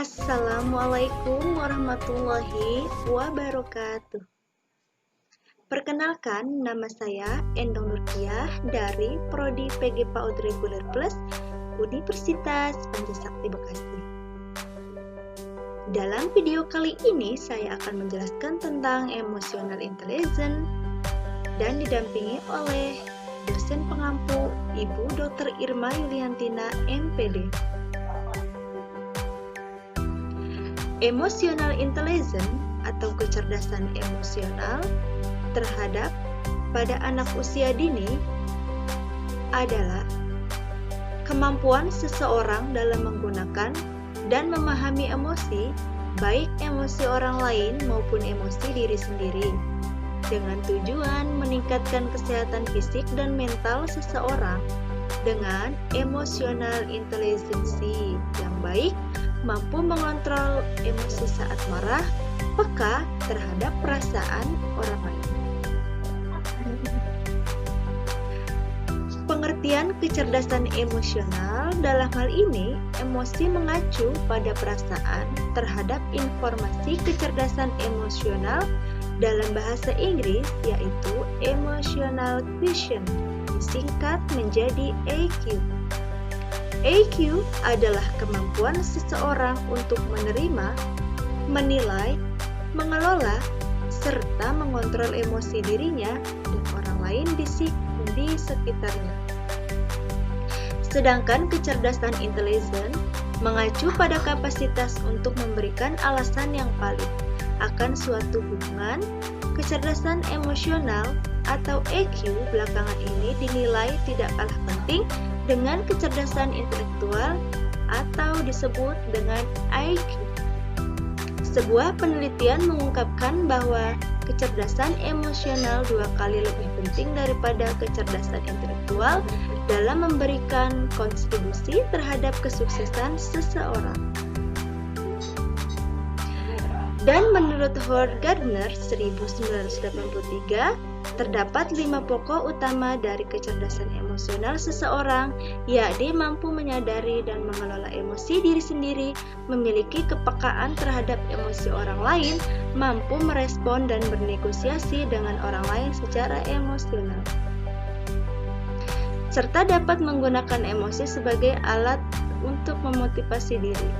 Assalamualaikum warahmatullahi wabarakatuh. Perkenalkan, nama saya Endong Nurkiah dari Prodi PG PAUD Reguler Plus Universitas Pancasakti Bekasi. Dalam video kali ini saya akan menjelaskan tentang emotional intelligence dan didampingi oleh dosen pengampu Ibu Dr. Irma Yuliantina, MPD. Emotional intelligence atau kecerdasan emosional terhadap pada anak usia dini adalah kemampuan seseorang dalam menggunakan dan memahami emosi, baik emosi orang lain maupun emosi diri sendiri, dengan tujuan meningkatkan kesehatan fisik dan mental seseorang dengan emotional intelligence yang baik, mampu mengontrol emosi saat marah, peka terhadap perasaan orang lain. Pengertian kecerdasan emosional dalam hal ini, emosi mengacu pada perasaan terhadap informasi. Kecerdasan emosional dalam bahasa Inggris yaitu emotional quotient, disingkat menjadi EQ. EQ adalah kemampuan seseorang untuk menerima, menilai, mengelola, serta mengontrol emosi dirinya dan orang lain di sekitarnya. Sedangkan kecerdasan intelijen mengacu pada kapasitas untuk memberikan alasan yang valid akan suatu hubungan. Kecerdasan emosional atau EQ belakangan ini dinilai tidak kalah penting dengan kecerdasan intelektual atau disebut dengan IQ. Sebuah penelitian mengungkapkan bahwa kecerdasan emosional 2 kali lebih penting daripada kecerdasan intelektual dalam memberikan kontribusi terhadap kesuksesan seseorang. Dan menurut Howard Gardner 1983, terdapat 5 pokok utama dari kecerdasan emosional seseorang, yakni mampu menyadari dan mengelola emosi diri sendiri, memiliki kepekaan terhadap emosi orang lain, mampu merespon dan bernegosiasi dengan orang lain secara emosional, serta dapat menggunakan emosi sebagai alat untuk memotivasi diri.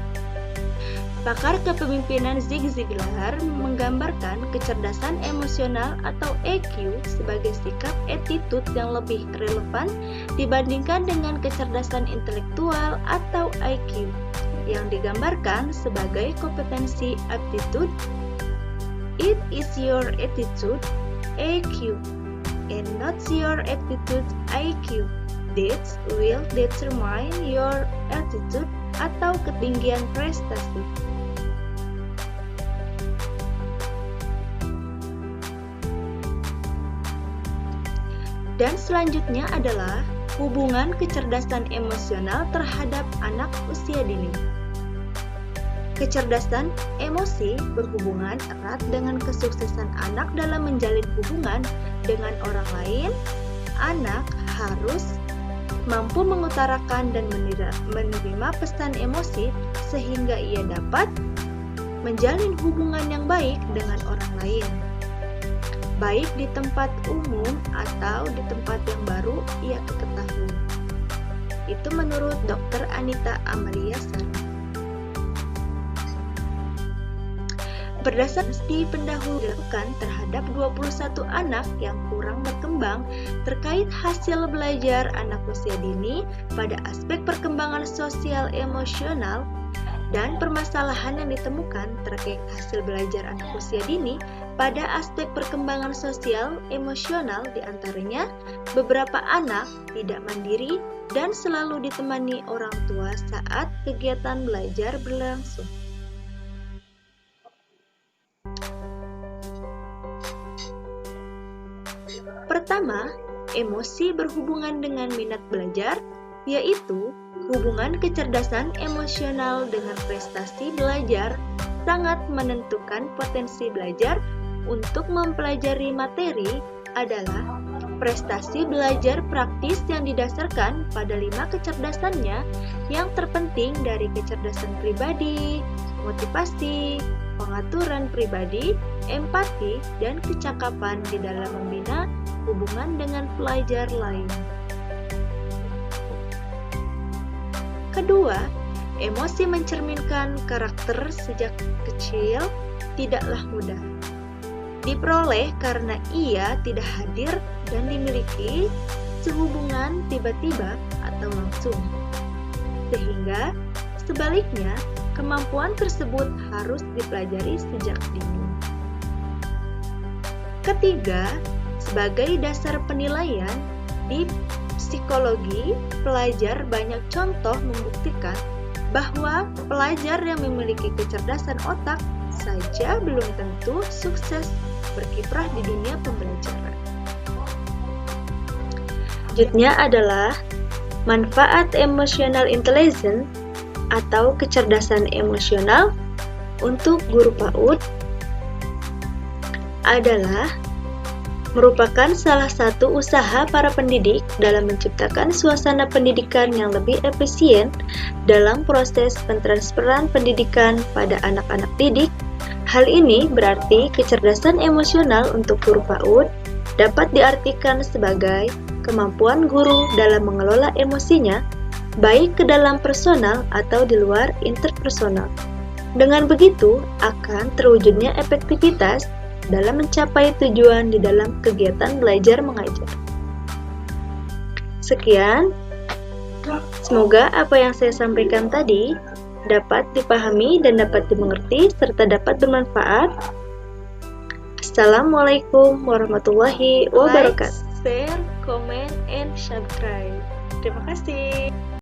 Pakar kepemimpinan Zig Ziglar menggambarkan kecerdasan emosional atau EQ sebagai sikap attitude yang lebih relevan dibandingkan dengan kecerdasan intelektual atau IQ, yang digambarkan sebagai kompetensi aptitude. It is your attitude, EQ, and not your attitude, IQ, that will determine your attitude atau ketinggian prestasi. Dan selanjutnya adalah hubungan kecerdasan emosional terhadap anak usia dini. Kecerdasan emosi berhubungan erat dengan kesuksesan anak dalam menjalin hubungan dengan orang lain. Anak harus mampu mengutarakan dan menerima pesan emosi sehingga ia dapat menjalin hubungan yang baik dengan orang lain, baik di tempat umum atau di tempat yang baru ia ketahui. Itu menurut Dr. Anita Amaliasan. Berdasarkan studi pendahulu dilakukan terhadap 21 anak yang kurang berkembang terkait hasil belajar anak usia dini pada aspek perkembangan sosial emosional dan permasalahan yang ditemukan terkait hasil belajar anak usia dini pada aspek perkembangan sosial emosional, diantaranya beberapa anak tidak mandiri dan selalu ditemani orang tua saat kegiatan belajar berlangsung. Pertama, emosi berhubungan dengan minat belajar, yaitu hubungan kecerdasan emosional dengan prestasi belajar sangat menentukan potensi belajar untuk mempelajari materi adalah prestasi belajar praktis yang didasarkan pada 5 kecerdasannya yang terpenting dari kecerdasan pribadi, motivasi, pengaturan pribadi, empati, dan kecakapan di dalam membina hubungan dengan pelajar lain. Kedua, emosi mencerminkan karakter sejak kecil tidaklah mudah diperoleh karena ia tidak hadir dan dimiliki sehubungan tiba-tiba atau langsung. Sehingga, sebaliknya, kemampuan tersebut harus dipelajari sejak dini. Ketiga, sebagai dasar penilaian, di psikologi, pelajar banyak contoh membuktikan bahwa pelajar yang memiliki kecerdasan otak saja belum tentu sukses berkiprah di dunia pembelajaran. Selanjutnya adalah manfaat emotional intelligence atau kecerdasan emosional untuk guru PAUD adalah merupakan salah satu usaha para pendidik dalam menciptakan suasana pendidikan yang lebih efisien dalam proses pentransferan pendidikan pada anak-anak didik. Hal ini berarti kecerdasan emosional untuk guru PAUD dapat diartikan sebagai kemampuan guru dalam mengelola emosinya, baik ke dalam personal atau di luar interpersonal. Dengan begitu, akan terwujudnya efektivitas dalam mencapai tujuan di dalam kegiatan belajar mengajar. Sekian, semoga apa yang saya sampaikan tadi dapat dipahami dan dapat dimengerti serta dapat bermanfaat. Assalamualaikum warahmatullahi wabarakatuh. Like, share, comment, and subscribe. Terima kasih.